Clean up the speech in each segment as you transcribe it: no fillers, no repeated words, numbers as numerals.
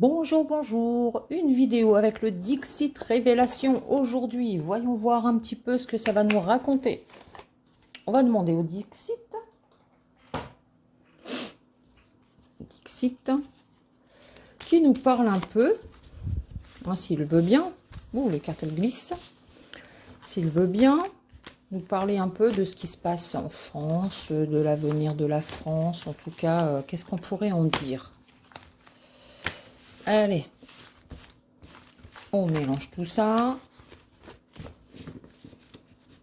Bonjour, bonjour, une vidéo avec le Dixit Révélation aujourd'hui. Voyons voir un petit peu ce que ça va nous raconter. On va demander au Dixit qui nous parle un peu, s'il veut bien. Ouh, les cartes elles glissent. S'il veut bien nous parler un peu de ce qui se passe en France, de l'avenir de la France, en tout cas, qu'est-ce qu'on pourrait en dire? Allez, on mélange tout ça.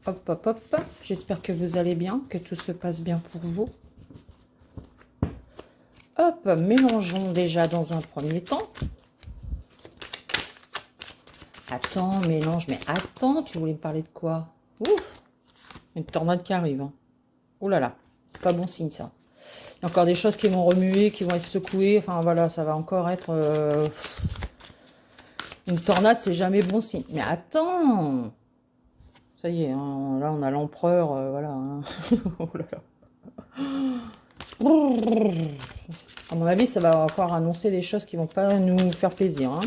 Hop, hop, hop. J'espère que vous allez bien, que tout se passe bien pour vous. Hop, mélangeons déjà dans un premier temps. Attends, mélange. Mais attends, tu voulais me parler de quoi? Ouf, une tornade qui arrive. Hein. Oh là là, c'est pas bon signe ça. Il y a encore des choses qui vont remuer, qui vont être secouées. Enfin voilà, ça va encore être... Une tornade, c'est jamais bon signe. Mais attends. Ça y est, hein, là on a l'empereur, voilà. Hein. Oh là là. À mon avis, ça va encore annoncer des choses qui vont pas nous faire plaisir. Hein.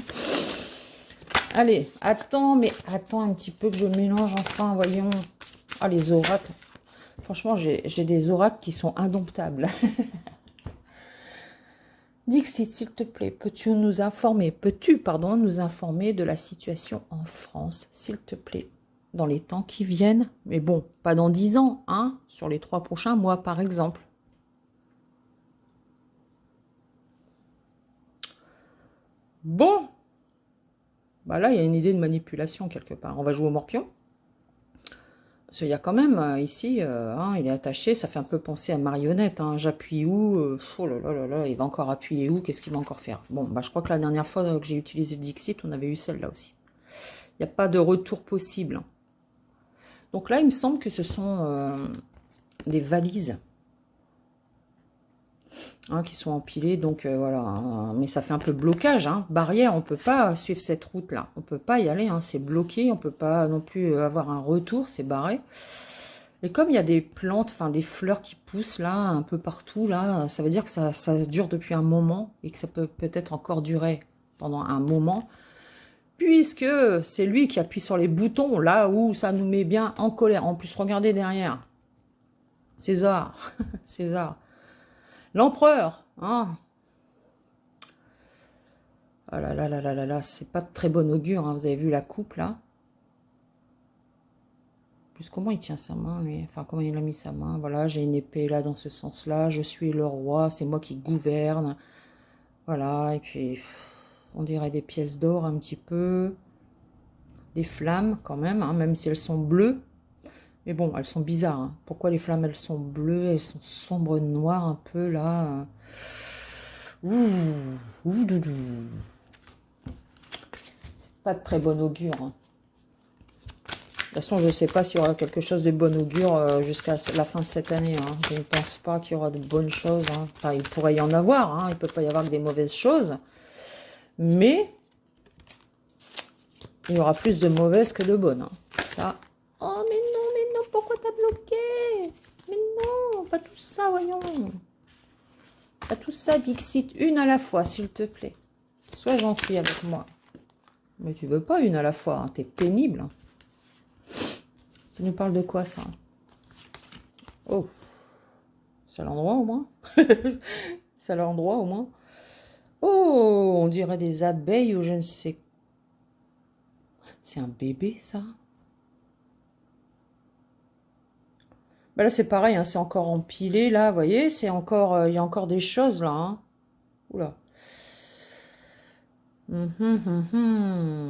Allez, attends, mais attends un petit peu que je mélange enfin, voyons. Ah, les oracles. Franchement, j'ai des oracles qui sont indomptables. Dixit, s'il te plaît, peux-tu nous informer de la situation en France, s'il te plaît, dans les temps qui viennent? Mais bon, pas dans 10 ans, hein, sur les 3 prochains mois, par exemple. Bon, bah là, il y a une idée de manipulation quelque part. On va jouer au morpion. Parce qu'il y a quand même, ici, il est attaché, ça fait un peu penser à marionnette. Hein. J'appuie où oh là là là là, il va encore appuyer où? Qu'est-ce qu'il va encore faire? Bon, bah, je crois que la dernière fois que j'ai utilisé le Dixit, on avait eu celle-là aussi. Il n'y a pas de retour possible. Donc là, il me semble que ce sont des valises. Hein, qui sont empilées, donc voilà, hein, mais ça fait un peu blocage, hein, barrière, on peut pas suivre cette route là, on peut pas y aller, hein, c'est bloqué, on peut pas non plus avoir un retour, c'est barré. Et comme il y a des plantes, enfin des fleurs qui poussent là, un peu partout là, ça veut dire que ça dure depuis un moment et que ça peut peut-être encore durer pendant un moment, puisque c'est lui qui appuie sur les boutons là où ça nous met bien en colère. En plus, regardez derrière, César, César. L'empereur, hein. Ah là là là là là là, c'est pas de très bon augure, hein. Vous avez vu la coupe là? Plus comment il tient sa main, lui? Enfin, comment il a mis sa main? Voilà, j'ai une épée là dans ce sens-là. Je suis le roi, c'est moi qui gouverne. Voilà, et puis on dirait des pièces d'or un petit peu. Des flammes quand même, hein, même si elles sont bleues. Mais bon, elles sont bizarres. Hein. Pourquoi les flammes, elles sont bleues? Elles sont sombres noires un peu là. Ouh, ouh, doudou. Pas de très bon augure. Hein. De toute façon, je ne sais pas s'il y aura quelque chose de bon augure jusqu'à la fin de cette année. Hein. Je ne pense pas qu'il y aura de bonnes choses. Hein. Enfin, il pourrait y en avoir. Hein. Il ne peut pas y avoir que des mauvaises choses. Mais il y aura plus de mauvaises que de bonnes. Hein. Ça. Oh, mais non, pourquoi t'as bloqué? Mais non, pas tout ça, voyons. Pas tout ça, Dixit. Une à la fois, s'il te plaît. Sois gentil avec moi. Mais tu veux pas une à la fois. Hein. T'es pénible. Hein. Ça nous parle de quoi, ça? Oh, c'est à l'endroit au moins. C'est à l'endroit au moins. Oh, on dirait des abeilles ou je ne sais. C'est un bébé, ça? Ben là, c'est pareil, hein, c'est encore empilé, là, vous voyez, c'est encore, il y a encore des choses, là. Hein. Oula.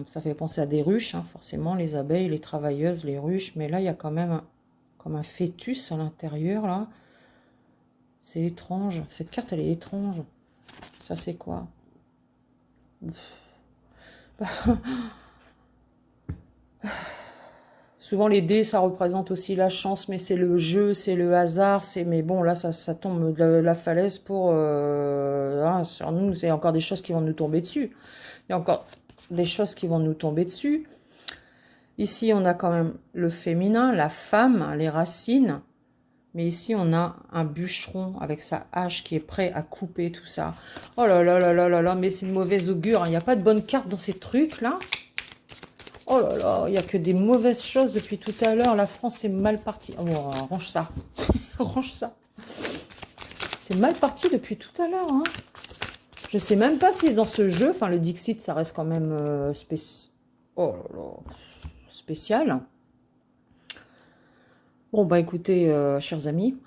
Ça fait penser à des ruches, hein, forcément, les abeilles, les travailleuses, les ruches. Mais là, il y a quand même comme un fœtus à l'intérieur, là. C'est étrange. Cette carte, elle est étrange. Ça, c'est quoi? Souvent, les dés, ça représente aussi la chance, mais c'est le jeu, c'est le hasard. Mais bon, là, ça tombe de la falaise pour... hein, sur nous, c'est encore des choses qui vont nous tomber dessus. Il y a encore des choses qui vont nous tomber dessus. Ici, on a quand même le féminin, la femme, les racines. Mais ici, on a un bûcheron avec sa hache qui est prêt à couper tout ça. Oh là là là là là là, mais c'est une mauvaise augure. Il n'y a pas de bonne carte dans ces trucs-là. Oh là là, il n'y a que des mauvaises choses depuis tout à l'heure. La France est mal partie. Oh, range ça. Range ça. C'est mal parti depuis tout à l'heure. Hein. Je sais même pas si dans ce jeu, enfin le Dixit, ça reste quand même oh là là, spécial. Bon, bah écoutez, chers amis,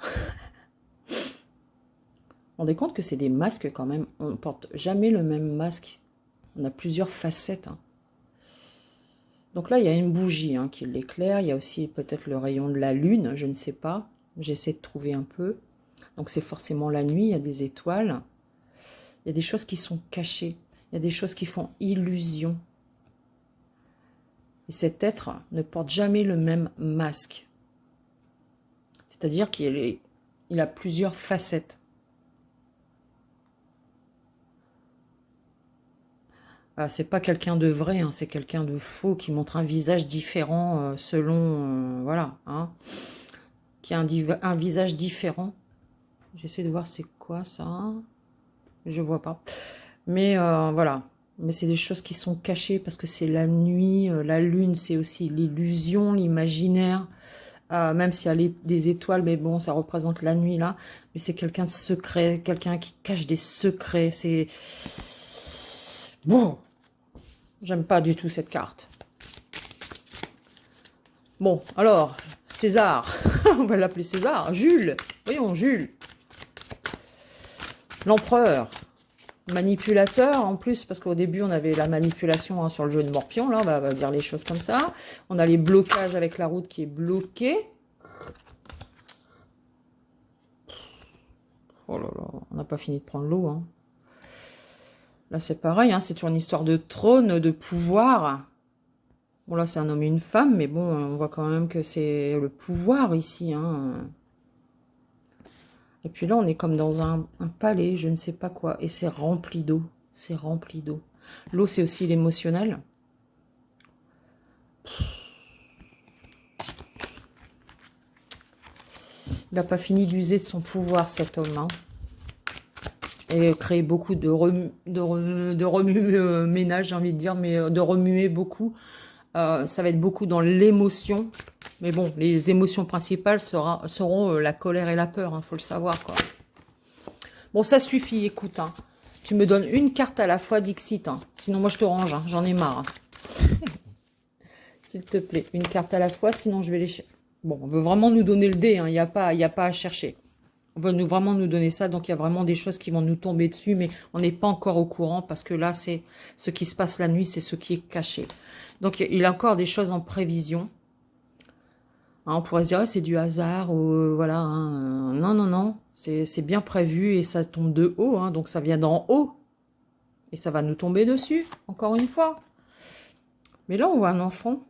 vous vous rendez compte que c'est des masques quand même. On ne porte jamais le même masque. On a plusieurs facettes. Hein. Donc là, il y a une bougie hein, qui l'éclaire. Il y a aussi peut-être le rayon de la lune, je ne sais pas. J'essaie de trouver un peu. Donc c'est forcément la nuit, il y a des étoiles. Il y a des choses qui sont cachées. Il y a des choses qui font illusion. Et cet être ne porte jamais le même masque. C'est-à-dire qu'il a plusieurs facettes. C'est pas quelqu'un de vrai, hein, c'est quelqu'un de faux qui montre un visage différent selon... voilà. Hein, qui a un visage différent. J'essaie de voir c'est quoi ça. Je vois pas. Mais voilà. Mais c'est des choses qui sont cachées parce que c'est la nuit. La lune, c'est aussi l'illusion, l'imaginaire. Même s'il y a des étoiles, mais bon, ça représente la nuit là. Mais c'est quelqu'un de secret, quelqu'un qui cache des secrets. C'est... Bon, j'aime pas du tout cette carte. Bon, alors, César. On va l'appeler César. Jules. Voyons, Jules. L'empereur. Manipulateur en plus, parce qu'au début on avait la manipulation hein, sur le jeu de Morpion, là on va dire les choses comme ça. On a les blocages avec la route qui est bloquée. Oh là là, on n'a pas fini de prendre l'eau. Hein. Là c'est pareil, hein, c'est toujours une histoire de trône, de pouvoir. Bon là c'est un homme et une femme, mais bon on voit quand même que c'est le pouvoir ici. Hein. Et puis là, on est comme dans un palais, je ne sais pas quoi. Et c'est rempli d'eau. C'est rempli d'eau. L'eau, c'est aussi l'émotionnel. Il n'a pas fini d'user de son pouvoir, cet homme. Hein. Et créer beaucoup de remue-ménage, j'ai envie de dire, mais de remuer beaucoup. Ça va être beaucoup dans l'émotion. Mais bon, les émotions principales seront la colère et la peur, hein, faut le savoir, quoi. Bon, ça suffit, écoute. Hein. Tu me donnes une carte à la fois, Dixit. Hein. Sinon, moi, je te range. Hein. J'en ai marre. Hein. S'il te plaît, une carte à la fois, sinon je vais les... Bon, on veut vraiment nous donner le dé. Hein. Il n'y a pas à chercher. On veut vraiment nous donner ça. Donc, il y a vraiment des choses qui vont nous tomber dessus. Mais on n'est pas encore au courant parce que là, c'est ce qui se passe la nuit. C'est ce qui est caché. Donc, il y a encore des choses en prévision. Hein, on pourrait se dire, c'est du hasard, ou voilà. Hein, non, non, non, c'est bien prévu et ça tombe de haut, hein, donc ça vient d'en haut. Et ça va nous tomber dessus, encore une fois. Mais là, on voit un enfant.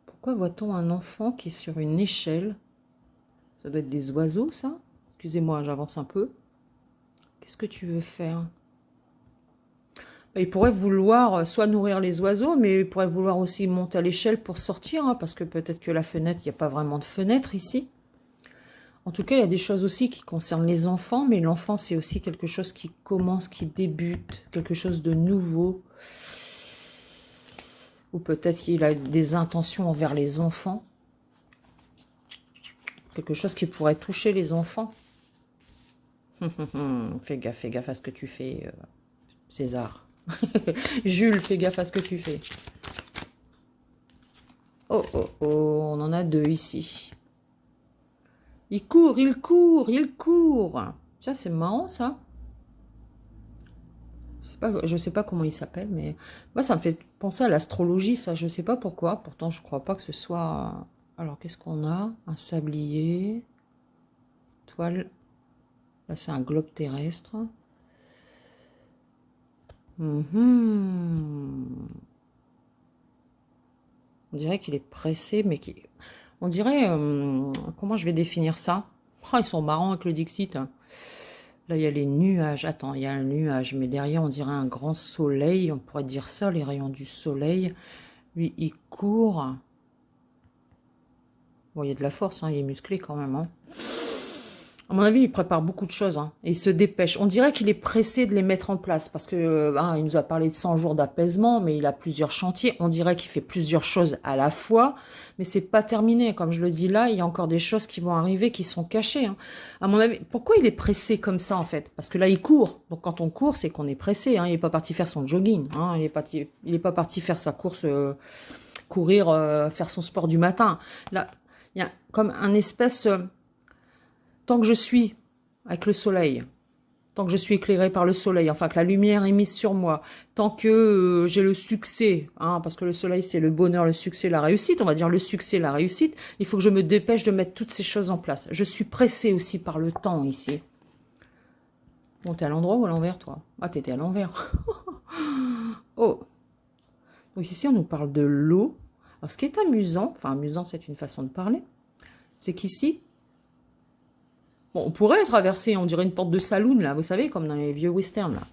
Pourquoi voit-on un enfant qui est sur une échelle? Ça doit être des oiseaux, ça. Excusez-moi, j'avance un peu. Qu'est-ce que tu veux faire? Il pourrait vouloir soit nourrir les oiseaux, mais il pourrait vouloir aussi monter à l'échelle pour sortir, hein, parce que peut-être que la fenêtre, il n'y a pas vraiment de fenêtre ici. En tout cas, il y a des choses aussi qui concernent les enfants, mais l'enfant, c'est aussi quelque chose qui commence, qui débute, quelque chose de nouveau. Ou peut-être qu'il a des intentions envers les enfants. Quelque chose qui pourrait toucher les enfants. Fais gaffe à ce que tu fais, César. Jules, fais gaffe à ce que tu fais. Oh, oh, oh, on en a deux ici. Il court, il court, il court. Tiens, c'est marrant, ça. Je sais pas comment il s'appelle, mais moi, ça me fait penser à l'astrologie, ça. Je sais pas pourquoi. Pourtant, je crois pas que ce soit... Alors, qu'est-ce qu'on a? Un sablier. Toile. Là, c'est un globe terrestre. On dirait qu'il est pressé, mais on dirait... comment je vais définir ça? Oh, ils sont marrants avec le Dixit. Hein. Là, il y a les nuages. Attends, il y a un nuage, mais derrière, on dirait un grand soleil. On pourrait dire ça, les rayons du soleil. Lui, il court. Bon, il y a de la force, hein, il est musclé quand même. Hein. À mon avis, il prépare beaucoup de choses, hein, et il se dépêche. On dirait qu'il est pressé de les mettre en place parce que il nous a parlé de 100 jours d'apaisement, mais il a plusieurs chantiers. On dirait qu'il fait plusieurs choses à la fois, mais c'est pas terminé. Comme je le dis là, il y a encore des choses qui vont arriver qui sont cachées, hein. À mon avis, pourquoi il est pressé comme ça en fait? Parce que là, il court. Donc quand on court, c'est qu'on est pressé, hein. Il n'est pas parti faire son jogging, hein. Il est pas parti faire sa course, courir, faire son sport du matin. Là, il y a comme un espèce tant que je suis avec le soleil, tant que je suis éclairée par le soleil, enfin que la lumière est mise sur moi, tant que j'ai le succès, hein, parce que le soleil c'est le bonheur, le succès, la réussite, on va dire le succès, la réussite, il faut que je me dépêche de mettre toutes ces choses en place. Je suis pressée aussi par le temps ici. Bon, t'es à l'endroit ou à l'envers, toi? Ah, t'étais à l'envers. Oh. Donc ici, on nous parle de l'eau. Alors, ce qui est amusant, enfin amusant, c'est une façon de parler, c'est qu'ici, bon, on pourrait traverser, on dirait une porte de saloon, là, vous savez, comme dans les vieux westerns, là.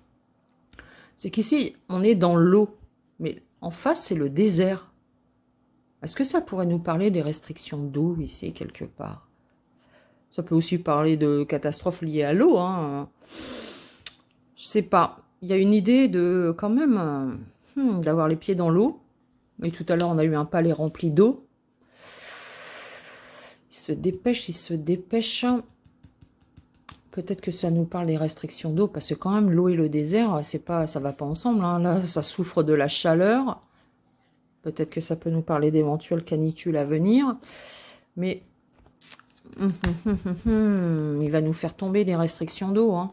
C'est qu'ici, on est dans l'eau, mais en face, c'est le désert. Est-ce que ça pourrait nous parler des restrictions d'eau, ici, quelque part? Ça peut aussi parler de catastrophes liées à l'eau, hein. Je sais pas. Il y a une idée de, quand même, d'avoir les pieds dans l'eau. Et tout à l'heure, on a eu un palais rempli d'eau. Il se dépêche, il se dépêche. Peut-être que ça nous parle des restrictions d'eau, parce que quand même, l'eau et le désert, c'est pas, ça va pas ensemble, hein. Là, ça souffre de la chaleur. Peut-être que ça peut nous parler d'éventuelles canicules à venir. Mais il va nous faire tomber des restrictions d'eau, hein.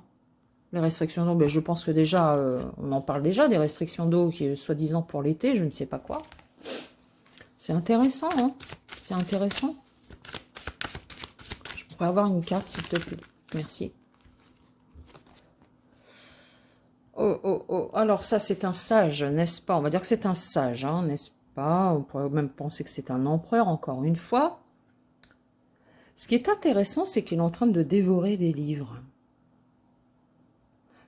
Les restrictions d'eau, ben, je pense que déjà, on en parle déjà, des restrictions d'eau, qui est soi-disant pour l'été, je ne sais pas quoi. C'est intéressant, hein. C'est intéressant. Je pourrais avoir une carte, s'il te plaît. Merci. Oh, oh, oh. Alors ça, c'est un sage, n'est-ce pas? On va dire que c'est un sage, hein, n'est-ce pas? On pourrait même penser que c'est un empereur, encore une fois. Ce qui est intéressant, c'est qu'il est en train de dévorer des livres.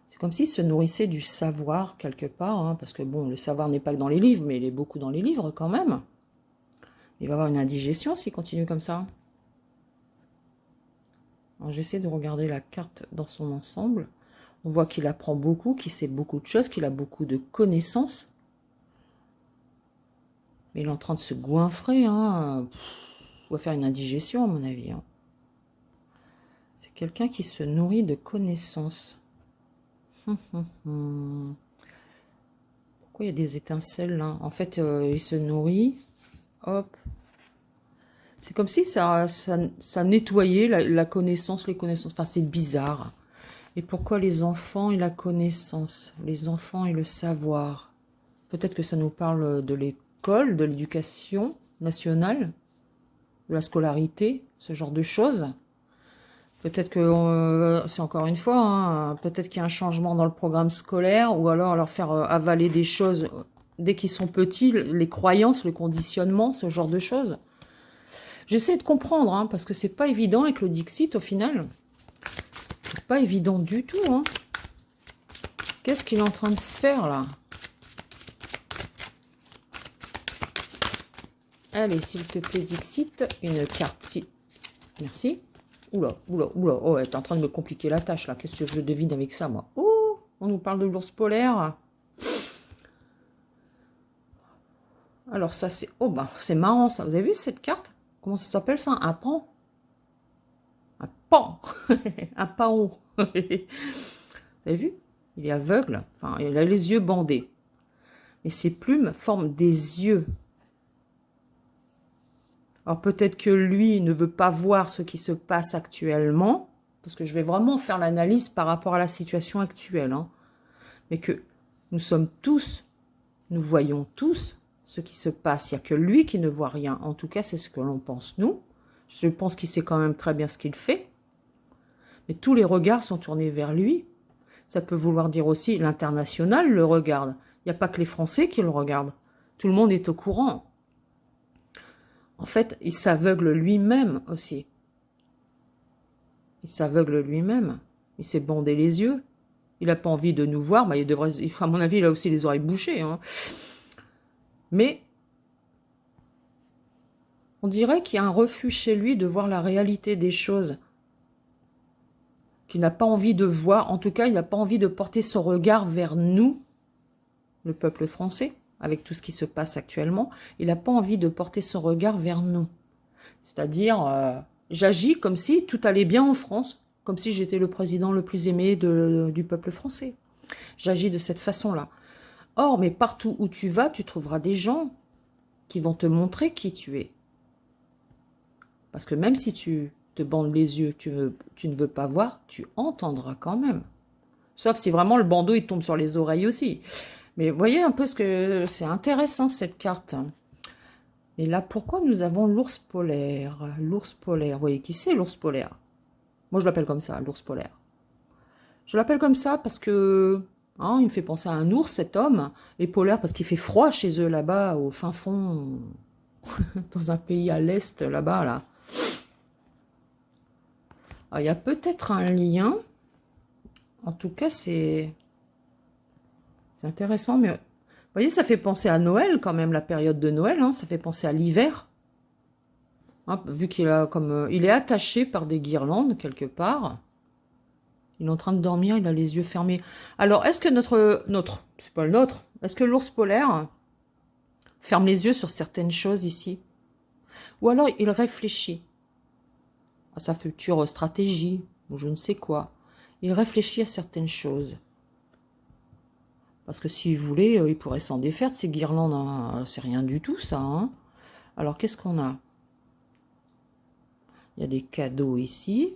C'est comme s'il se nourrissait du savoir, quelque part, hein, parce que bon, le savoir n'est pas que dans les livres, mais il est beaucoup dans les livres, quand même. Il va avoir une indigestion s'il continue comme ça. Alors j'essaie de regarder la carte dans son ensemble. On voit qu'il apprend beaucoup, qu'il sait beaucoup de choses, qu'il a beaucoup de connaissances. Mais il est en train de se goinfrer, hein. Il va faire une indigestion, à mon avis, hein. C'est quelqu'un qui se nourrit de connaissances. Pourquoi il y a des étincelles là? En fait, il se nourrit. Hop. C'est comme si ça nettoyait la connaissance, les connaissances. Enfin, c'est bizarre. Et pourquoi les enfants et la connaissance? Les enfants et le savoir. Peut-être que ça nous parle de l'école, de l'éducation nationale, de la scolarité, ce genre de choses. Peut-être que, c'est encore une fois, hein, peut-être qu'il y a un changement dans le programme scolaire, ou alors leur faire avaler des choses dès qu'ils sont petits, les croyances, le conditionnement, ce genre de choses. J'essaie de comprendre, hein, parce que c'est pas évident avec le Dixit au final. C'est pas évident du tout, hein. Qu'est-ce qu'il est en train de faire là? Allez, s'il te plaît, Dixit, une carte. Si. Merci. Oula, oula, oula. Oh, elle est en train de me compliquer la tâche là. Qu'est-ce que je devine avec ça, moi? Oh, on nous parle de l'ours polaire. Alors ça, c'est... Oh, bah, c'est marrant ça. Vous avez vu cette carte? Comment ça s'appelle ça? Un pan? Un pan. Un paon. Vous avez vu? Il est aveugle. Enfin, il a les yeux bandés. Mais ses plumes forment des yeux. Alors peut-être que lui ne veut pas voir ce qui se passe actuellement, parce que je vais vraiment faire l'analyse par rapport à la situation actuelle, hein. Mais que nous sommes tous, nous voyons tous ce qui se passe. Il n'y a que lui qui ne voit rien. En tout cas, c'est ce que l'on pense nous. Je pense qu'il sait quand même très bien ce qu'il fait. Mais tous les regards sont tournés vers lui. Ça peut vouloir dire aussi l'international le regarde. Il n'y a pas que les Français qui le regardent. Tout le monde est au courant. En fait, il s'aveugle lui-même aussi. Il s'aveugle lui-même. Il s'est bandé les yeux. Il n'a pas envie de nous voir. Bah, il devrait, à mon avis, il a aussi les oreilles bouchées, hein. Mais on dirait qu'il y a un refus chez lui de voir la réalité des choses. qui n'a pas envie de voir, en tout cas, il n'a pas envie de porter son regard vers nous, le peuple français, avec tout ce qui se passe actuellement. Il n'a pas envie de porter son regard vers nous. C'est-à-dire, j'agis comme si tout allait bien en France, comme si j'étais le président le plus aimé du peuple français. J'agis de cette façon-là. Or, mais partout où tu vas, tu trouveras des gens qui vont te montrer qui tu es. Parce que même si tu te bandes les yeux, tu ne veux pas voir, tu entendras quand même. Sauf si vraiment le bandeau il tombe sur les oreilles aussi. Mais vous voyez un peu ce que c'est intéressant cette carte. Et là, pourquoi nous avons l'ours polaire? L'ours polaire, vous voyez qui c'est l'ours polaire? Moi je l'appelle comme ça, l'ours polaire. Je l'appelle comme ça parce que hein, il me fait penser à un ours, cet homme, et polaire parce qu'il fait froid chez eux là-bas, au fin fond, dans un pays à l'est, là-bas, là. Ah, il y a peut-être un lien. En tout cas, c'est intéressant. Mais vous voyez, ça fait penser à Noël quand même, la période de Noël. Hein, ça fait penser à l'hiver. Hein, vu qu'il a comme il est attaché par des guirlandes quelque part. Il est en train de dormir, il a les yeux fermés. Alors, est-ce que c'est pas le nôtre, est-ce que l'ours polaire ferme les yeux sur certaines choses ici? Ou alors il réfléchit à sa future stratégie, ou je ne sais quoi. Il réfléchit à certaines choses. Parce que s'il voulait, il pourrait s'en défaire de ces guirlandes. Hein. C'est rien du tout, ça. Hein. Alors, qu'est-ce qu'on a? Il y a des cadeaux ici.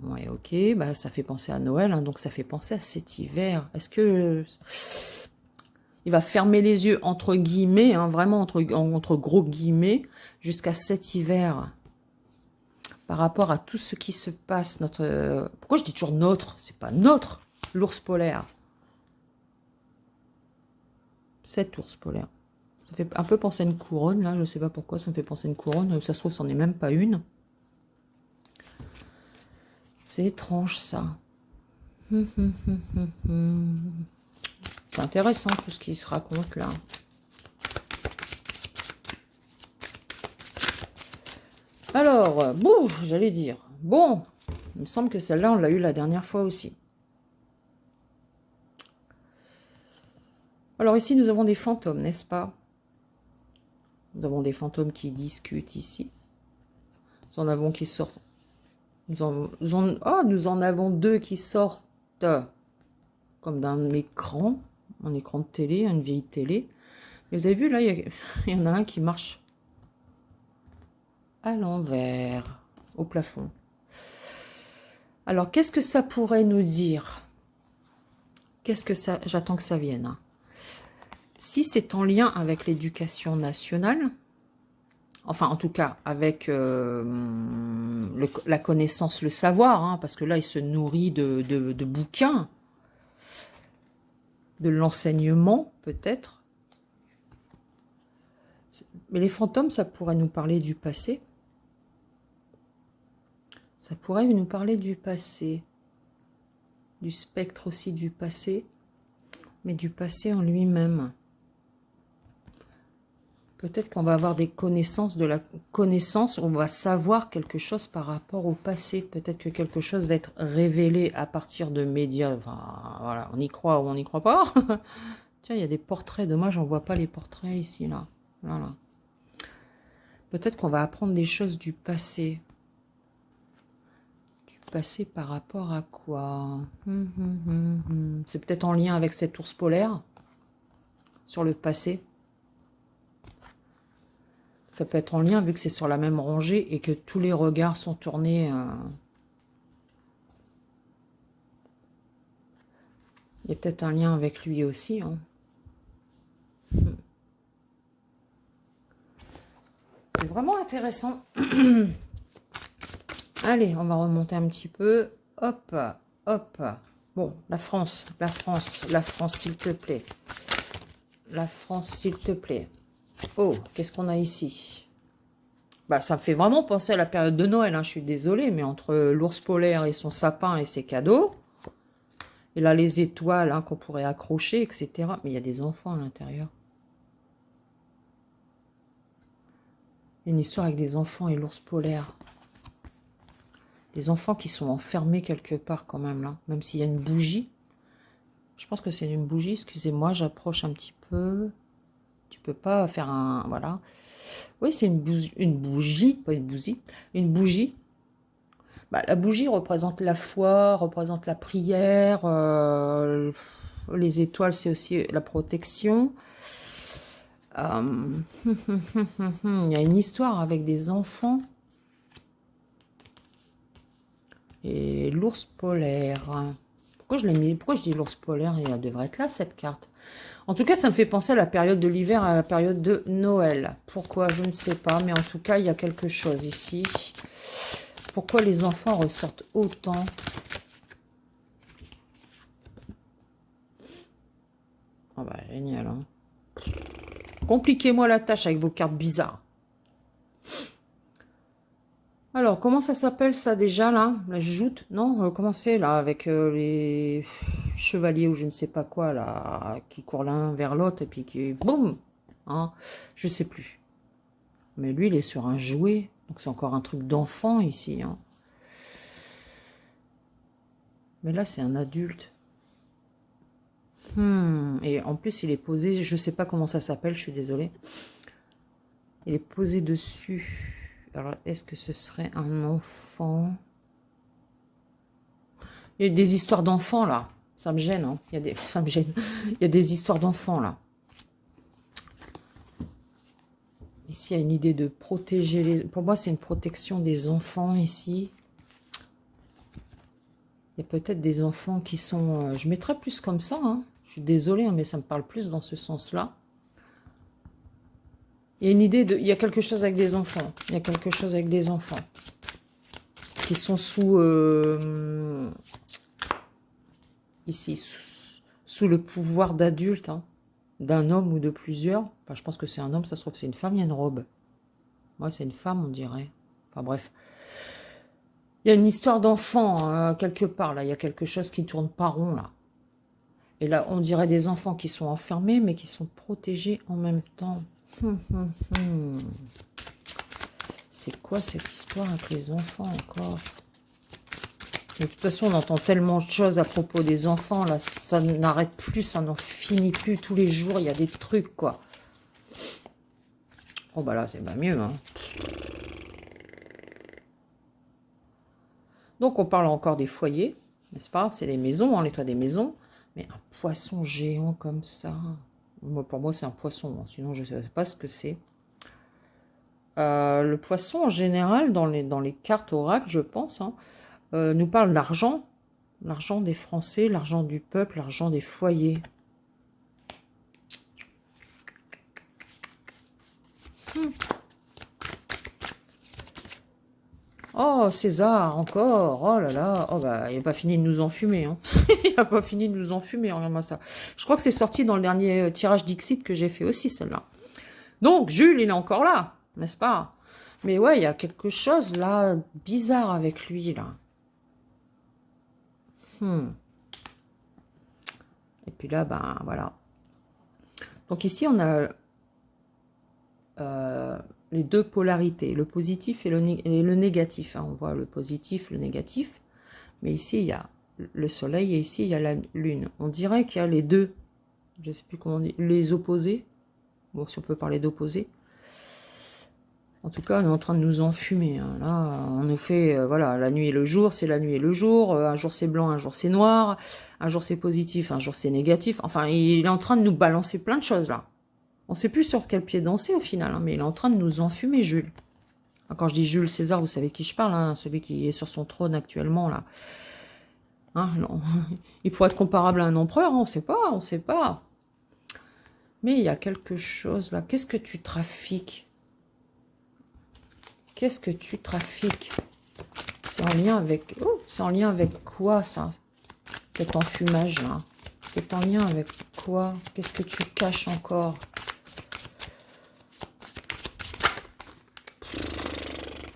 Ouais, ok. Bah, ça fait penser à Noël, hein, donc ça fait penser à cet hiver. Est-ce que... Il va fermer les yeux, entre guillemets, hein, vraiment entre gros guillemets, jusqu'à cet hiver. Par rapport à tout ce qui se passe, notre... Pourquoi je dis toujours notre? C'est pas notre, l'ours polaire. Cet ours polaire. Ça fait un peu penser à une couronne, là. Je ne sais pas pourquoi ça me fait penser à une couronne. Ça se trouve, c'en est même pas une. C'est étrange, ça. C'est intéressant, tout ce qui se raconte, là. Alors, bon, j'allais dire. Bon, il me semble que celle-là, on l'a eu la dernière fois aussi. Alors ici, nous avons des fantômes, n'est-ce pas? Nous avons des fantômes qui discutent ici. Nous en avons qui sortent. Nous en avons deux qui sortent comme d'un écran, un écran de télé, une vieille télé. Mais vous avez vu, là, il y en a un qui marche à l'envers, au plafond. Alors, qu'est-ce que ça pourrait nous dire? Qu'est-ce que ça... J'attends que ça vienne. Hein. Si c'est en lien avec l'éducation nationale, enfin, en tout cas, avec la connaissance, le savoir, hein, parce que là, il se nourrit de bouquins, de l'enseignement, peut-être. Mais les fantômes, ça pourrait nous parler du passé. Ça pourrait nous parler du passé. Du spectre aussi du passé, mais du passé en lui-même. Peut-être qu'on va avoir des connaissances, de la connaissance, on va savoir quelque chose par rapport au passé. Peut-être que quelque chose va être révélé à partir de médias. Enfin, voilà, on y croit ou on n'y croit pas. Tiens, il y a des portraits. Dommage, on voit pas les portraits ici, là. Voilà. Peut-être qu'on va apprendre des choses du passé. Du passé par rapport à quoi? C'est peut-être en lien avec cet ours polaire. Sur le passé. Ça peut être en lien vu que c'est sur la même rangée et que tous les regards sont tournés. Il y a peut-être un lien avec lui aussi. Hein. C'est vraiment intéressant. Allez, on va remonter un petit peu. Hop, hop. Bon, la France, s'il te plaît. La France, s'il te plaît. Oh, qu'est-ce qu'on a ici? Bah, ça me fait vraiment penser à la période de Noël, hein. Je suis désolée, mais entre l'ours polaire et son sapin et ses cadeaux, et là, les étoiles hein, qu'on pourrait accrocher, etc. Mais il y a des enfants à l'intérieur. Une histoire avec des enfants et l'ours polaire. Des enfants qui sont enfermés quelque part quand même, là. Même s'il y a une bougie. Je pense que c'est une bougie. Excusez-moi, j'approche un petit peu. Tu peux pas faire un... Voilà. Oui, c'est une bougie, pas une bougie. Une bougie. Bah, la bougie représente la foi, représente la prière. Les étoiles, c'est aussi la protection. Il y a une histoire avec des enfants. Et l'ours polaire. Pourquoi je l'ai mis? Pourquoi je dis l'ours polaire? Et elle devrait être là, cette carte. En tout cas, ça me fait penser à la période de l'hiver, à la période de Noël. Pourquoi? Je ne sais pas. Mais en tout cas, il y a quelque chose ici. Pourquoi les enfants ressortent autant? Ah bah, génial, hein. Compliquez-moi la tâche avec vos cartes bizarres. Alors, comment ça s'appelle ça déjà, là? La joute? Non, comment c'est, là, avec les chevaliers ou je ne sais pas quoi, là, qui courent l'un vers l'autre et puis qui... Boum, hein, je sais plus. Mais lui, il est sur un jouet. Donc, c'est encore un truc d'enfant, ici, hein. Mais là, c'est un adulte. Et en plus, il est posé, je ne sais pas comment ça s'appelle, je suis désolée. Il est posé dessus. Alors, est-ce que ce serait un enfant? Il y a des histoires d'enfants, là. Ça me gêne, hein. Ça me gêne. Il y a des histoires d'enfants, là. Ici, il y a une idée de protéger les... Pour moi, c'est une protection des enfants, ici. Il y a peut-être des enfants qui sont... je mettrais plus comme ça, hein. Je suis désolée, hein, mais ça me parle plus dans ce sens-là. Il y a une idée de... Il y a quelque chose avec des enfants. Il y a quelque chose avec des enfants. Qui sont sous... ici, sous le pouvoir d'adulte, hein, d'un homme ou de plusieurs. Enfin, je pense que c'est un homme, ça se trouve, c'est une femme, il y a une robe. Ouais, c'est une femme, on dirait. Enfin, bref. Il y a une histoire d'enfant, quelque part, là. Il y a quelque chose qui ne tourne pas rond, là. Et là, on dirait des enfants qui sont enfermés, mais qui sont protégés en même temps. C'est quoi cette histoire avec les enfants, encore? De toute façon, on entend tellement de choses à propos des enfants, là, ça n'arrête plus, ça n'en finit plus. Tous les jours, il y a des trucs, quoi. Oh, bah là, c'est pas mieux, hein. Donc, on parle encore des foyers, n'est-ce pas? C'est des maisons, hein, les toits des maisons. Mais un poisson géant comme ça... Pour moi, c'est un poisson, hein, sinon, je ne sais pas ce que c'est. Le poisson, en général, dans les cartes oracles, je pense, hein, nous parle d'argent. L'argent des Français, l'argent du peuple, l'argent des foyers. Oh, César, encore. Oh là là. Oh bah, il n'a pas fini de nous enfumer. Hein. Il n'a pas fini de nous enfumer, regarde-moi ça. Je crois que c'est sorti dans le dernier tirage Dixit que j'ai fait aussi, celle-là. Donc, Jules, il est encore là, n'est-ce pas? Mais ouais, il y a quelque chose là, bizarre avec lui, là. Et puis là, ben, voilà. Donc ici, on a les deux polarités, le positif et le négatif. Hein. On voit le positif, le négatif. Mais ici, il y a le soleil et ici, il y a la lune. On dirait qu'il y a les deux, je ne sais plus comment on dit, les opposés. Bon, si on peut parler d'opposés. En tout cas, on est en train de nous enfumer. Hein. Là, on nous fait, voilà, la nuit et le jour, c'est la nuit et le jour. Un jour c'est blanc, un jour c'est noir. Un jour c'est positif, un jour c'est négatif. Enfin, il est en train de nous balancer plein de choses, là. On ne sait plus sur quel pied danser, au final. Hein, mais il est en train de nous enfumer, Jules. Quand je dis Jules César, vous savez qui je parle. Hein, celui qui est sur son trône actuellement, là. Hein, non. Il pourrait être comparable à un empereur, hein, on ne sait pas, on ne sait pas. Mais il y a quelque chose, là. Qu'est-ce que tu trafiques? Qu'est-ce que tu trafiques? C'est en lien avec... Oh, c'est en lien avec quoi, ça? Cet enfumage-là. C'est en lien avec quoi? Qu'est-ce que tu caches encore?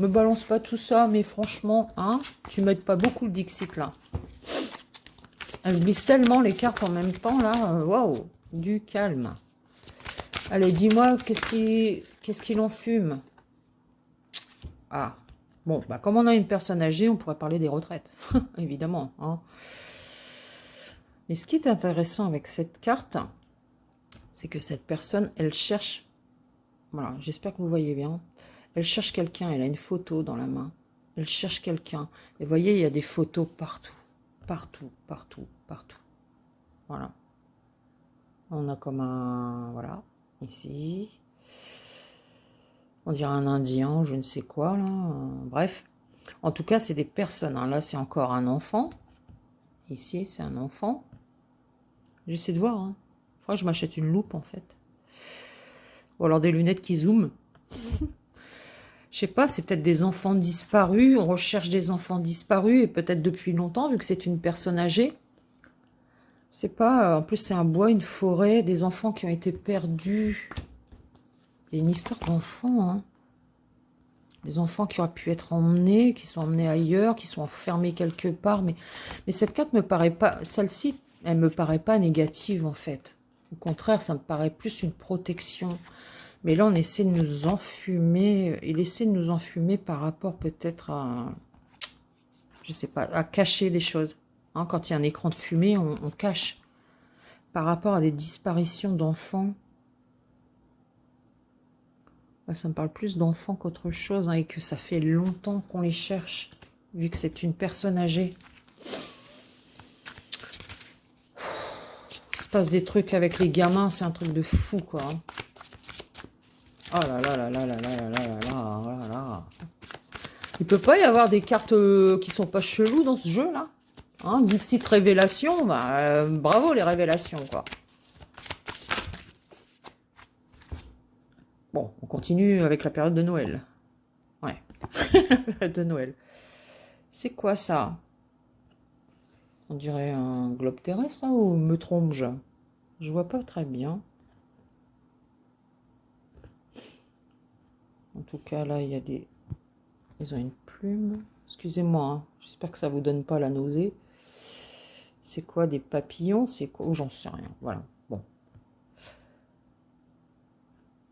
Me balance pas tout ça, mais franchement, hein, tu m'aides pas beaucoup le Dixit, là. Elles glissent tellement les cartes en même temps, là. Waouh, du calme. Allez, dis-moi, qu'est-ce qui l'enfume? Ah, Bon, bah, comme on a une personne âgée, on pourrait parler des retraites, évidemment. Hein. Mais ce qui est intéressant avec cette carte, c'est que cette personne, elle cherche, voilà, j'espère que vous voyez bien, elle cherche quelqu'un, elle a une photo dans la main, elle cherche quelqu'un. Et vous voyez, il y a des photos partout, partout, partout, partout. Voilà. On a comme un, voilà, ici. On dirait un Indien, je ne sais quoi, là. Bref. En tout cas, c'est des personnes. Hein. Là, c'est encore un enfant. Ici, c'est un enfant. J'essaie de voir. Hein. Faudrait que je m'achète une loupe, en fait. Ou alors des lunettes qui zooment. Je sais pas, c'est peut-être des enfants disparus. On recherche des enfants disparus, et peut-être depuis longtemps, vu que c'est une personne âgée. Je sais pas, en plus, c'est un bois, une forêt, des enfants qui ont été perdus. Il y a une histoire d'enfants, hein. Des enfants qui auraient pu être emmenés, qui sont emmenés ailleurs, qui sont enfermés quelque part. Mais cette carte me paraît pas... Celle-ci, elle me paraît pas négative, en fait. Au contraire, ça me paraît plus une protection. Mais là, on essaie de nous enfumer. Il essaie de nous enfumer par rapport peut-être à... Je sais pas, à cacher des choses. Hein, quand il y a un écran de fumée, on cache. Par rapport à des disparitions d'enfants... Ça me parle plus d'enfants qu'autre chose, hein, et que ça fait longtemps qu'on les cherche, vu que c'est une personne âgée. Il se passe des trucs avec les gamins, c'est un truc de fou, quoi. Hein. Oh là là là là là là là là là là là. Il peut pas y avoir des cartes qui sont pas cheloues dans ce jeu-là. Hein, Dixit Révélation, bah, bravo les révélations, quoi. Bon, on continue avec la période de Noël. Ouais, la période de Noël. C'est quoi ça? On dirait un globe terrestre, là, ou me trompe-je? Je vois pas très bien. En tout cas, là, il y a des... Ils ont une plume. Excusez-moi, hein. J'espère que ça vous donne pas la nausée. C'est quoi, des papillons? C'est quoi? Oh, j'en sais rien. Voilà, bon.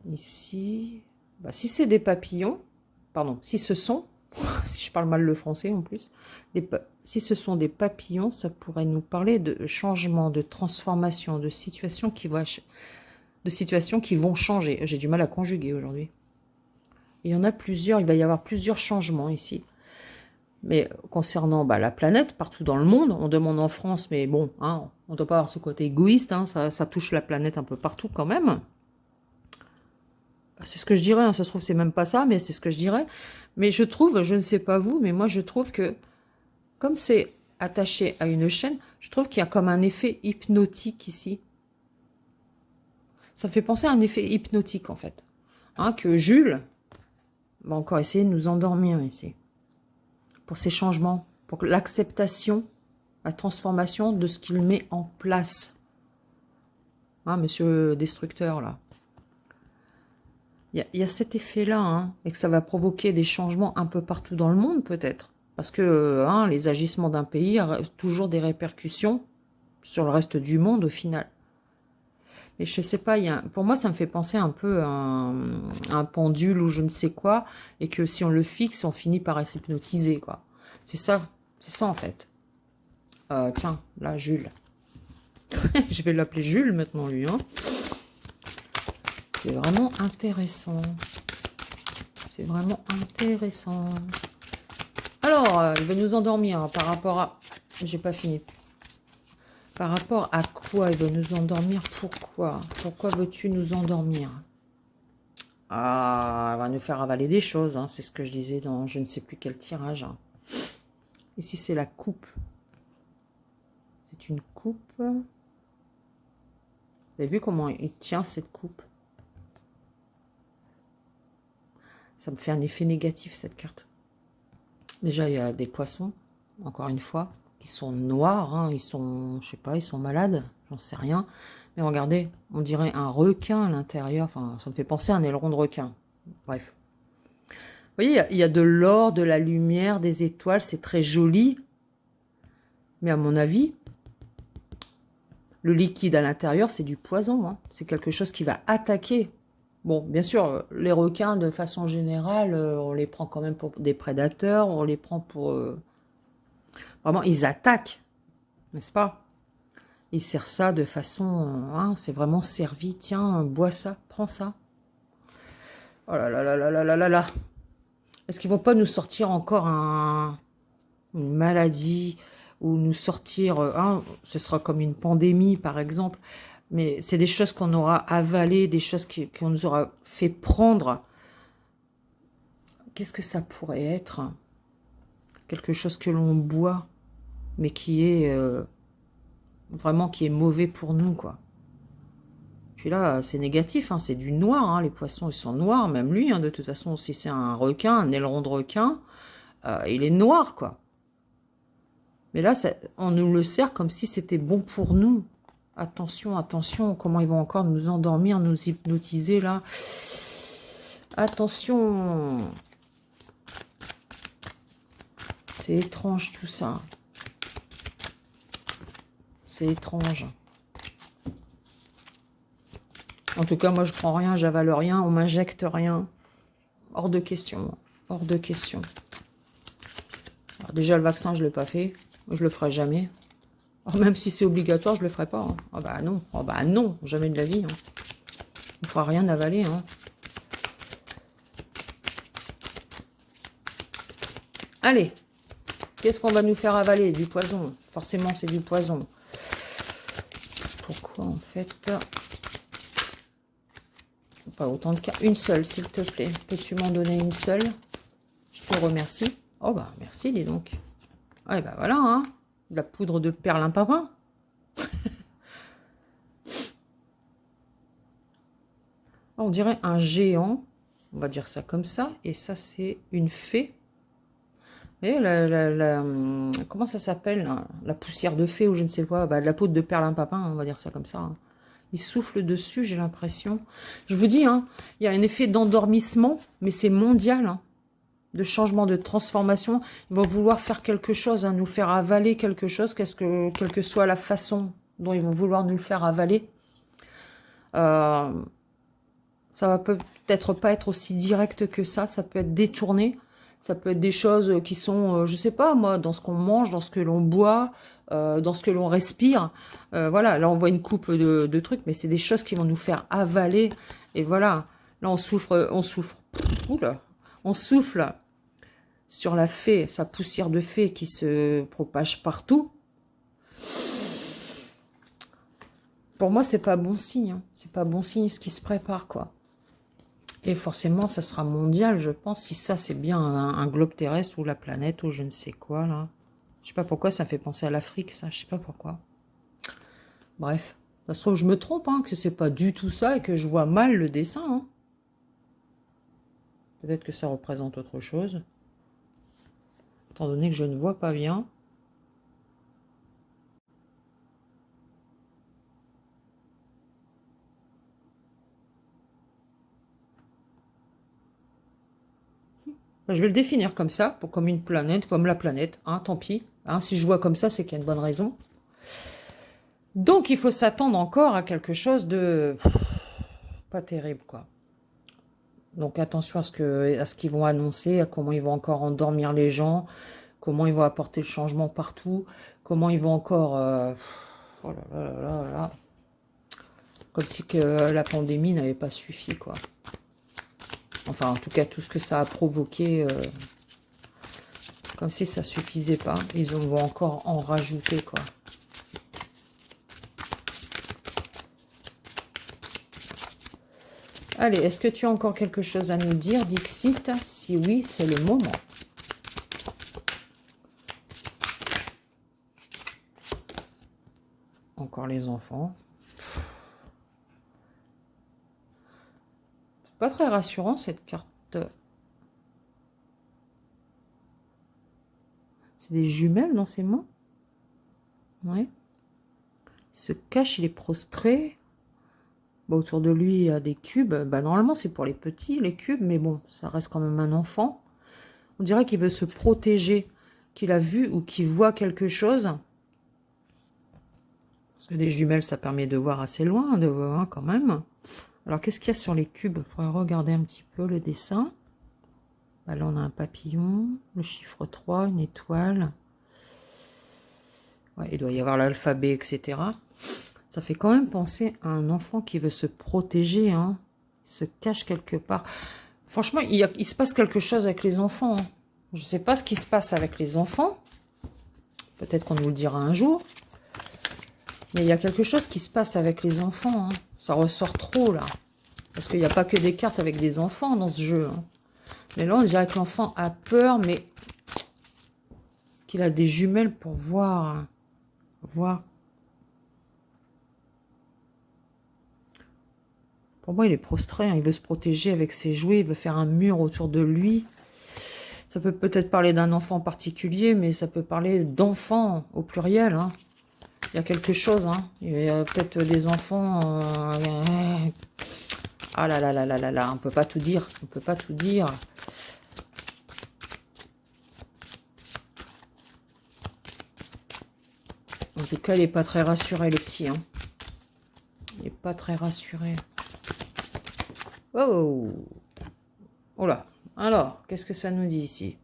Ici... Bah, si c'est des papillons... Pardon, si ce sont... si je parle mal le français, en plus... Si ce sont des papillons, ça pourrait nous parler de changement, de transformation, de situations qui vont changer. J'ai du mal à conjuguer aujourd'hui. Il y en a plusieurs, il va y avoir plusieurs changements ici. Mais concernant la planète, partout dans le monde, on demande en France, mais bon, hein, on ne doit pas avoir ce côté égoïste, hein, ça touche la planète un peu partout quand même. C'est ce que je dirais, hein, ça se trouve c'est même pas ça, mais c'est ce que je dirais. Mais je trouve, je ne sais pas vous, mais moi je trouve que, comme c'est attaché à une chaîne, je trouve qu'il y a comme un effet hypnotique ici. Ça me fait penser à un effet hypnotique en fait. Hein, que Jules va encore essayer de nous endormir ici. Pour ces changements, pour l'acceptation, la transformation de ce qu'il met en place. Hein, monsieur Destructeur, là. Il y a cet effet-là, hein, et que ça va provoquer des changements un peu partout dans le monde, peut-être. Parce que les agissements d'un pays ont toujours des répercussions sur le reste du monde, au final. Mais je sais pas, pour moi, ça me fait penser un peu à un pendule ou je ne sais quoi, et que si on le fixe, on finit par être hypnotisé, quoi. C'est ça en fait. Tiens, là, Jules. Je vais l'appeler Jules maintenant, lui. Hein. C'est vraiment intéressant. C'est vraiment intéressant. Alors, il va nous endormir hein, par rapport à... J'ai pas fini. Par rapport à quoi il va nous endormir? Pourquoi? Pourquoi veux-tu nous endormir? Ah, elle va nous faire avaler des choses. Hein. C'est ce que je disais dans je ne sais plus quel tirage. Hein. Ici, c'est la coupe. C'est une coupe. Vous avez vu comment il tient cette coupe? Ça me fait un effet négatif, cette carte. Déjà, il y a des poissons, encore une fois, qui sont noirs. Hein. Ils sont, je sais pas, ils sont malades. J'en sais rien. Mais regardez, on dirait un requin à l'intérieur. Enfin, ça me fait penser à un aileron de requin. Bref. Vous voyez, il y a de l'or, de la lumière, des étoiles. C'est très joli. Mais à mon avis, le liquide à l'intérieur, c'est du poison. Hein. C'est quelque chose qui va attaquer Bon, bien sûr, les requins, de façon générale, on les prend quand même pour des prédateurs, on les prend pour... vraiment, ils attaquent, n'est-ce pas? Ils servent ça de façon... hein, c'est vraiment servi, tiens, bois ça, prends ça. Oh là là là là là là là là. Est-ce qu'ils vont pas nous sortir encore une maladie ou nous sortir... hein, ce sera comme une pandémie, par exemple. Mais c'est des choses qu'on aura avalées, des choses qu'on nous aura fait prendre. Qu'est-ce que ça pourrait être? Quelque chose que l'on boit, mais qui est vraiment qui est mauvais pour nous, quoi. Puis là, c'est négatif, hein, c'est du noir, hein, les poissons, ils sont noirs, même lui, hein, de toute façon, si c'est un requin, un aileron de requin, il est noir, quoi. Mais là, on nous le sert comme si c'était bon pour nous. Attention, attention, comment ils vont encore nous endormir, nous hypnotiser, là. Attention. C'est étrange, tout ça. C'est étrange. En tout cas, moi, je prends rien, j'avale rien, on m'injecte rien. Hors de question. Hors de question. Alors déjà, le vaccin, je ne l'ai pas fait. Je le ferai jamais. Alors, même si c'est obligatoire, je le ferai pas. Hein. Ah bah non. Ah bah non, jamais de la vie. Hein. On ne fera rien avaler. Hein. Allez. Qu'est-ce qu'on va nous faire avaler? Du poison. Forcément, c'est du poison. Pourquoi, en fait... Pas autant de cas. Une seule, s'il te plaît. Peux-tu m'en donner une seule? Je te remercie. Oh bah, merci, dis donc. Ouais, bah voilà, hein. De la poudre de perlimpinpin. On dirait un géant. On va dire ça comme ça. Et ça, c'est une fée. Et comment ça s'appelle? La poussière de fée ou je ne sais quoi. Bah, de la poudre de perlimpinpin, on va dire ça comme ça. Hein. Il souffle dessus, j'ai l'impression. Je vous dis, hein, il y a un effet d'endormissement, mais c'est mondial, hein, de changement, de transformation. Ils vont vouloir faire quelque chose, hein, nous faire avaler quelque chose, quelle que soit la façon dont ils vont vouloir nous le faire avaler. Ça va peut-être pas être aussi direct que ça peut être détourné. Ça peut être des choses qui sont, je sais pas moi, dans ce qu'on mange, dans ce que l'on boit, dans ce que l'on respire. Voilà, là on voit une coupe de trucs, mais c'est des choses qui vont nous faire avaler. Et voilà, là on souffre, oula, on souffle sur la fée, sa poussière de fée qui se propage partout. Pour moi, c'est pas bon signe. Hein. C'est pas bon signe ce qui se prépare, quoi. Et forcément, ça sera mondial, je pense, si ça, c'est bien un globe terrestre ou la planète ou je ne sais quoi, là. Je sais pas pourquoi, ça me fait penser à l'Afrique, ça. Je sais pas pourquoi. Bref. Ça se trouve, je me trompe, hein, que c'est pas du tout ça et que je vois mal le dessin. Hein. Peut-être que ça représente autre chose. Étant donné que je ne vois pas bien. Je vais le définir comme ça, comme une planète, comme la planète. Hein, tant pis. Hein, si je vois comme ça, c'est qu'il y a une bonne raison. Donc, il faut s'attendre encore à quelque chose de pas terrible, quoi. Donc, attention à ce qu'ils vont annoncer, à comment ils vont encore endormir les gens, comment ils vont apporter le changement partout, comment ils vont encore... oh là là là là là. Comme si que la pandémie n'avait pas suffi, quoi. Enfin, en tout cas, tout ce que ça a provoqué, comme si ça suffisait pas. Ils vont encore en rajouter, quoi. Allez, est-ce que tu as encore quelque chose à nous dire, Dixit? Si oui, c'est le moment. Encore les enfants. C'est pas très rassurant, cette carte. C'est des jumelles dans ses mains. Ouais. Il se cache, il est prostré. Bah, autour de lui, il y a des cubes. Bah, normalement, c'est pour les petits, les cubes, mais bon, ça reste quand même un enfant. On dirait qu'il veut se protéger, qu'il a vu ou qu'il voit quelque chose. Parce que des jumelles, ça permet de voir assez loin, de voir quand même. Alors, qu'est-ce qu'il y a sur les cubes? Il faudrait regarder un petit peu le dessin. Bah, là, on a un papillon, le chiffre 3, une étoile. Ouais, il doit y avoir l'alphabet, etc. Ça fait quand même penser à un enfant qui veut se protéger, hein. Il se cache quelque part. Franchement, il se passe quelque chose avec les enfants, hein. Je ne sais pas ce qui se passe avec les enfants. Peut-être qu'on nous le dira un jour. Mais il y a quelque chose qui se passe avec les enfants, hein. Ça ressort trop, là. Parce qu'il n'y a pas que des cartes avec des enfants dans ce jeu, hein. Mais là, on dirait que l'enfant a peur, mais qu'il a des jumelles pour voir. Pour moi, il est prostré, hein. Il veut se protéger avec ses jouets. Il veut faire un mur autour de lui. Ça peut peut-être parler d'un enfant en particulier, mais ça peut parler d'enfants au pluriel, hein. Il y a quelque chose, hein. Il y a peut-être des enfants... Ah là là là là là là, on peut pas tout dire. On peut pas tout dire. En tout cas, il n'est pas très rassuré, le petit, hein. Il n'est pas très rassuré. Oh! Oh là! Alors, qu'est-ce que ça nous dit ici?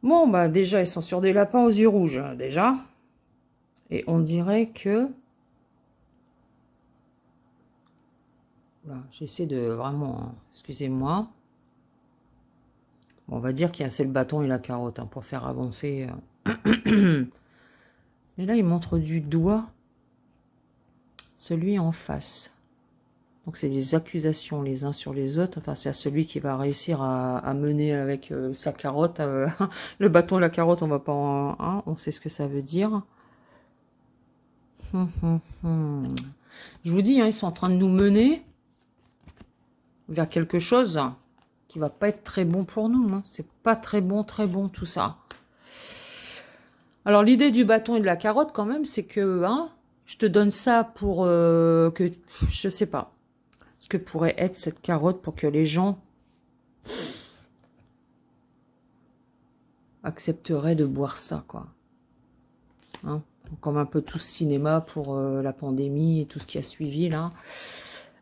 Bon, bah déjà, ils sont sur des lapins aux yeux rouges, hein, déjà. Et on dirait que... Voilà, j'essaie de vraiment... Hein, excusez-moi. Bon, on va dire qu'il y a c'est le bâton et la carotte, hein, pour faire avancer... Mais là, il montre du doigt celui en face. Donc, c'est des accusations les uns sur les autres. Enfin, c'est à celui qui va réussir à mener avec sa carotte. Le bâton et la carotte, on va pas en... Hein, on sait ce que ça veut dire. Je vous dis, hein, ils sont en train de nous mener vers quelque chose qui va pas être très bon pour nous. Hein. C'est pas très bon tout ça. Alors, l'idée du bâton et de la carotte, quand même, c'est que hein, je te donne ça pour que... Je sais pas ce que pourrait être cette carotte pour que les gens accepteraient de boire ça, quoi. Hein, comme un peu tout ce cinéma pour la pandémie et tout ce qui a suivi, là.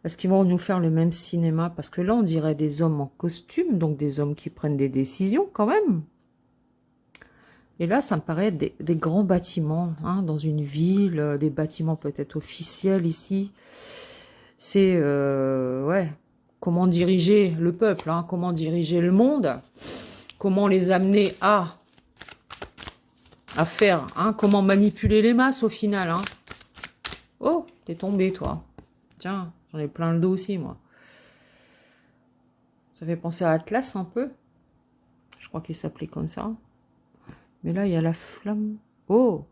Est-ce qu'ils vont nous faire le même cinéma? Parce que là, on dirait des hommes en costume, donc des hommes qui prennent des décisions, quand même. Et là, ça me paraît des grands bâtiments, hein, dans une ville, des bâtiments peut-être officiels ici. C'est, ouais, comment diriger le peuple, hein, comment diriger le monde, comment les amener à faire, hein, comment manipuler les masses au final. Hein. Oh, t'es tombé, toi. Tiens, j'en ai plein le dos aussi, moi. Ça fait penser à Atlas un peu. Je crois qu'il s'appelait comme ça. Mais là, il y a la flamme. Oh,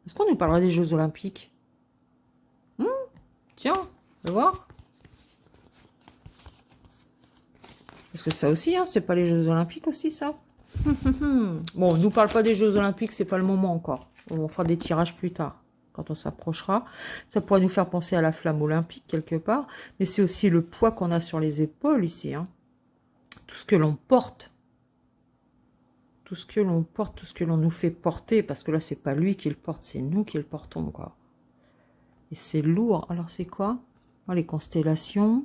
est-ce qu'on nous parlerait des Jeux Olympiques? Tiens, on va voir. Parce que ça aussi, hein, c'est pas les Jeux Olympiques aussi, ça. Bon, on nous parle pas des Jeux Olympiques, c'est pas le moment encore. On fera des tirages plus tard, quand on s'approchera. Ça pourrait nous faire penser à la flamme olympique, quelque part. Mais c'est aussi le poids qu'on a sur les épaules, ici. Hein. Tout ce que l'on porte. Tout ce que l'on porte, tout ce que l'on nous fait porter. Parce que là, c'est pas lui qui le porte, c'est nous qui le portons, quoi. Et c'est lourd. Alors, c'est quoi? Oh, les constellations.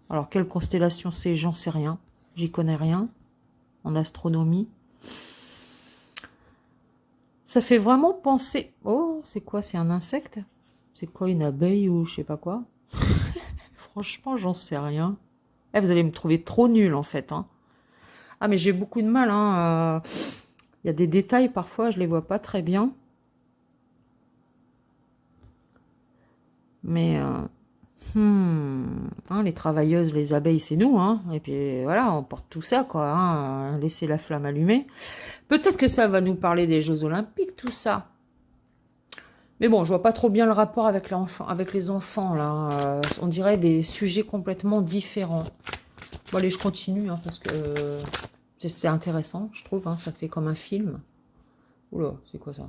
Alors, quelle constellation c'est? J'en sais rien. J'y connais rien. En astronomie. Ça fait vraiment penser... Oh, c'est quoi? C'est un insecte? C'est quoi, une abeille ou je sais pas quoi? Franchement, j'en sais rien. Eh, vous allez me trouver trop nulle, en fait. Hein. Ah, mais j'ai beaucoup de mal. Hein. Y a des détails, parfois, je les vois pas très bien. Mais... hein, les travailleuses, les abeilles, c'est nous. Hein. Et puis, voilà, on porte tout ça, quoi. Hein. Laisser la flamme allumée. Peut-être que ça va nous parler des Jeux Olympiques, tout ça. Mais bon, je vois pas trop bien le rapport avec les enfants, là. On dirait des sujets complètement différents. Bon, allez, je continue, hein, parce que c'est intéressant, je trouve. Hein, ça fait comme un film. Oula, c'est quoi ça?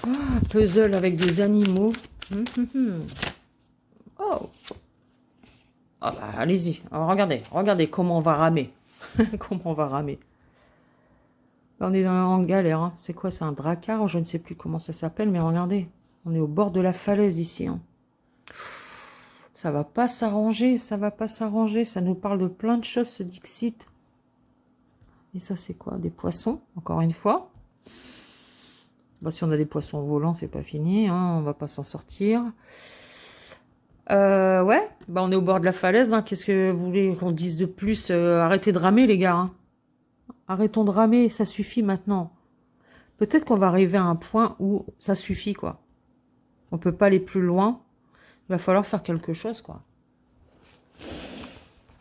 Ah, puzzle avec des animaux. Oh. Ah bah, allez-y. Regardez comment on va ramer. Comment on va ramer. On est en galère. Hein. C'est quoi? C'est un dracard? Je ne sais plus comment ça s'appelle, mais regardez. On est au bord de la falaise ici. Hein. Ça va pas s'arranger, ça va pas s'arranger. Ça nous parle de plein de choses, ce Dixit. Et ça, c'est quoi? Des poissons, encore une fois. Bah, si on a des poissons volants, c'est pas fini. Hein, on va pas s'en sortir. Ouais, bah, on est au bord de la falaise. Hein. Qu'est-ce que vous voulez qu'on dise de plus? Arrêtez de ramer, les gars. Hein. Arrêtons de ramer, ça suffit maintenant. Peut-être qu'on va arriver à un point où ça suffit, quoi. On peut pas aller plus loin. Il va falloir faire quelque chose, quoi.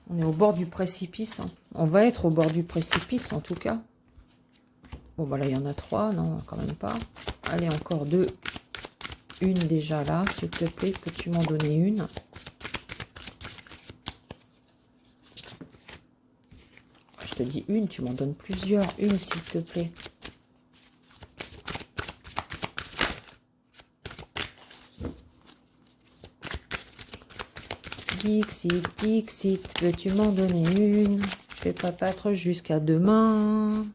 On est au bord du précipice. Hein. On va être au bord du précipice, en tout cas. Bon, bah là, il y en a 3. Non, quand même pas. Allez, encore 2. Une déjà là, s'il te plaît. Peux-tu m'en donner une? Je te dis une, tu m'en donnes plusieurs. Une, s'il te plaît. Dixit, Dixit, veux-tu m'en donner une? Je vais pas battre jusqu'à demain.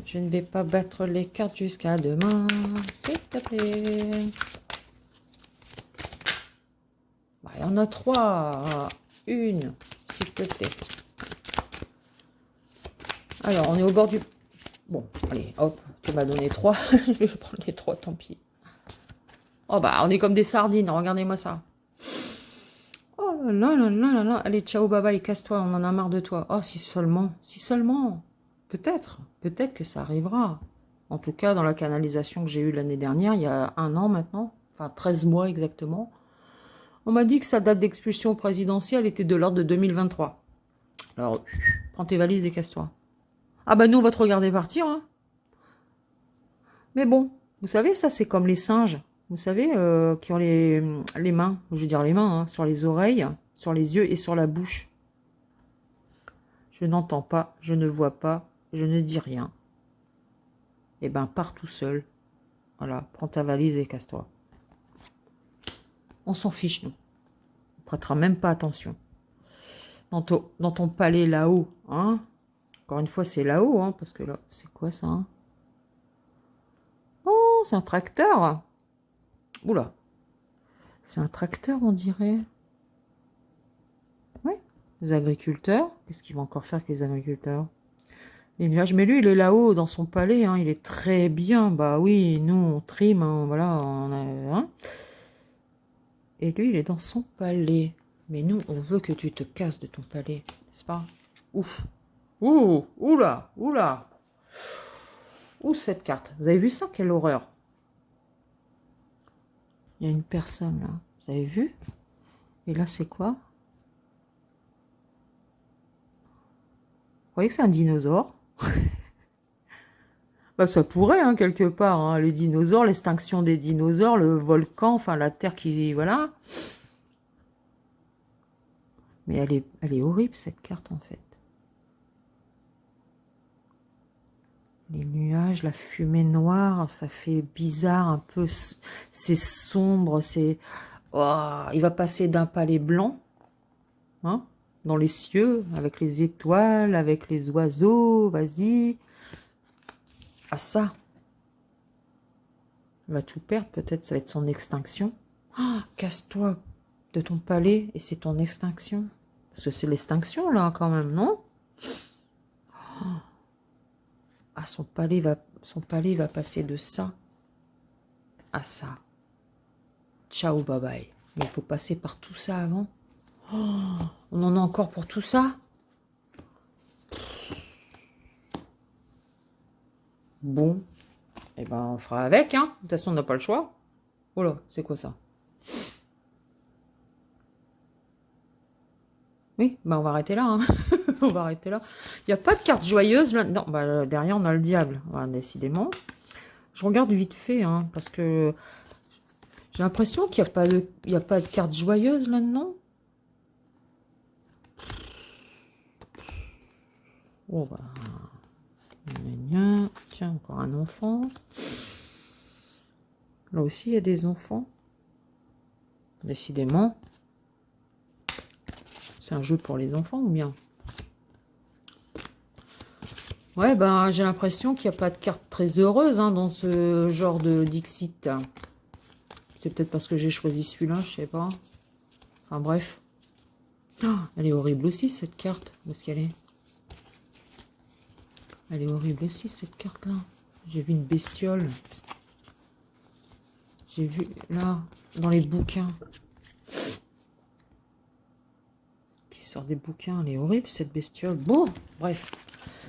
Je ne vais pas battre les cartes jusqu'à demain, s'il te plaît. Bah, il y en a 3. Une, s'il te plaît. Alors, on est au bord du... Bon, allez, hop, tu m'as donné 3. Je vais prendre les 3, tant pis. Oh bah, on est comme des sardines, regardez-moi ça. Oh là là là là là. Allez, ciao, bye bye, casse-toi, on en a marre de toi. Oh, si seulement, si seulement. Peut-être que ça arrivera. En tout cas, dans la canalisation que j'ai eue l'année dernière, il y a 1 an maintenant, enfin 13 mois exactement, on m'a dit que sa date d'expulsion présidentielle était de l'ordre de 2023. Alors, prends tes valises et casse-toi. Ah bah nous, on va te regarder partir. Hein. Mais bon, vous savez, ça c'est comme les singes. Vous savez, qui ont les mains, je veux dire les mains, hein, sur les oreilles, sur les yeux et sur la bouche. Je n'entends pas, je ne vois pas, je ne dis rien. Eh ben, pars tout seul. Voilà, prends ta valise et casse-toi. On s'en fiche, nous. On prêtera même pas attention. Dans ton palais là-haut, hein. Encore une fois, c'est là-haut, hein, parce que là, c'est quoi ça, hein? Oh, c'est un tracteur. Oula. C'est un tracteur, on dirait. Oui, les agriculteurs. Qu'est-ce qu'ils vont encore faire avec les agriculteurs? Les nuages. Mais lui, il est là-haut, dans son palais, hein, il est très bien. Bah oui, nous, on trime, hein, voilà. Hein. Et lui, il est dans son palais. Mais nous, on veut que tu te casses de ton palais, n'est-ce pas? Ouf. Ouh, oula, oula. Ouh, cette carte. Vous avez vu ça? Quelle horreur. Il y a une personne, là. Vous avez vu? Et là, c'est quoi? Vous voyez que c'est un dinosaure? Bah, ça pourrait, hein, quelque part. Hein, les dinosaures, l'extinction des dinosaures, le volcan, enfin, la Terre qui... Voilà. Mais elle est horrible, cette carte, en fait. Les nuages, la fumée noire, ça fait bizarre un peu. C'est sombre, c'est... Oh, il va passer d'un palais blanc, hein, dans les cieux, avec les étoiles, avec les oiseaux, vas-y, à ça. Il va tout perdre, peut-être, ça va être son extinction. Oh, casse-toi de ton palais et c'est ton extinction. Parce que c'est l'extinction, là, quand même, non? Oh. Ah, son palais va passer de ça à ça. Ciao, bye bye. Mais il faut passer par tout ça avant. Oh, on en a encore pour tout ça? Bon. Eh ben, on fera avec, hein. De toute façon, on n'a pas le choix. Oh là, c'est quoi ça? Oui, bah on va arrêter là. Hein. On va arrêter là. Il n'y a pas de carte joyeuse là. Non, bah, derrière, on a le diable. Voilà, décidément. Je regarde vite fait, hein, parce que j'ai l'impression qu'il n'y a pas de carte joyeuse là-dedans. Oh, bah. Tiens, encore un enfant. Là aussi, il y a des enfants. Décidément. C'est un jeu pour les enfants ou bien? Ouais, ben, j'ai l'impression qu'il n'y a pas de carte très heureuse, hein, dans ce genre de Dixit. C'est peut-être parce que j'ai choisi celui-là, je sais pas. Enfin bref. Oh, elle est horrible aussi cette carte. Où est-ce qu'elle est? Elle est horrible aussi cette carte-là. J'ai vu une bestiole. J'ai vu là, dans les bouquins. Qui sort des bouquins. Elle est horrible cette bestiole. Bon, bref.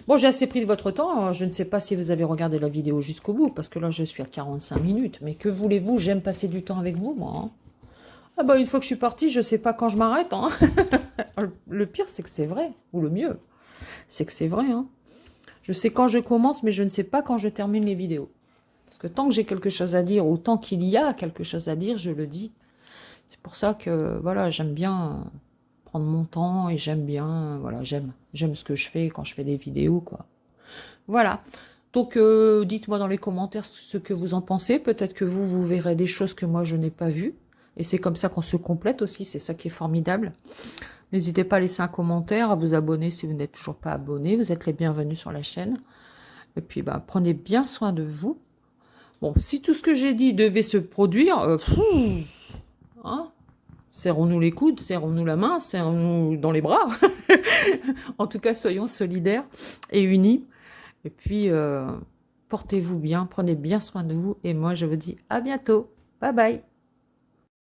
Bon, j'ai assez pris de votre temps. Je ne sais pas si vous avez regardé la vidéo jusqu'au bout, parce que là, je suis à 45 minutes. Mais que voulez-vous? J'aime passer du temps avec vous, moi. Hein. Ah bah, une fois que je suis partie, je ne sais pas quand je m'arrête. Hein. Le pire, c'est que c'est vrai. Ou le mieux, c'est que c'est vrai. Hein. Je sais quand je commence, mais je ne sais pas quand je termine les vidéos. Parce que tant que j'ai quelque chose à dire, ou tant qu'il y a quelque chose à dire, je le dis. C'est pour ça que, voilà, j'aime bien prendre mon temps et j'aime bien, voilà, j'aime ce que je fais quand je fais des vidéos, quoi. Voilà. Donc, dites-moi dans les commentaires ce que vous en pensez. Peut-être que vous verrez des choses que moi, je n'ai pas vues. Et c'est comme ça qu'on se complète aussi. C'est ça qui est formidable. N'hésitez pas à laisser un commentaire, à vous abonner si vous n'êtes toujours pas abonné. Vous êtes les bienvenus sur la chaîne. Et puis, bah, prenez bien soin de vous. Bon, si tout ce que j'ai dit devait se produire, hein, serrons-nous les coudes, serrons-nous la main, serrons-nous dans les bras. En tout cas, soyons solidaires et unis. Et puis, portez-vous bien, prenez bien soin de vous. Et moi, je vous dis à bientôt. Bye bye.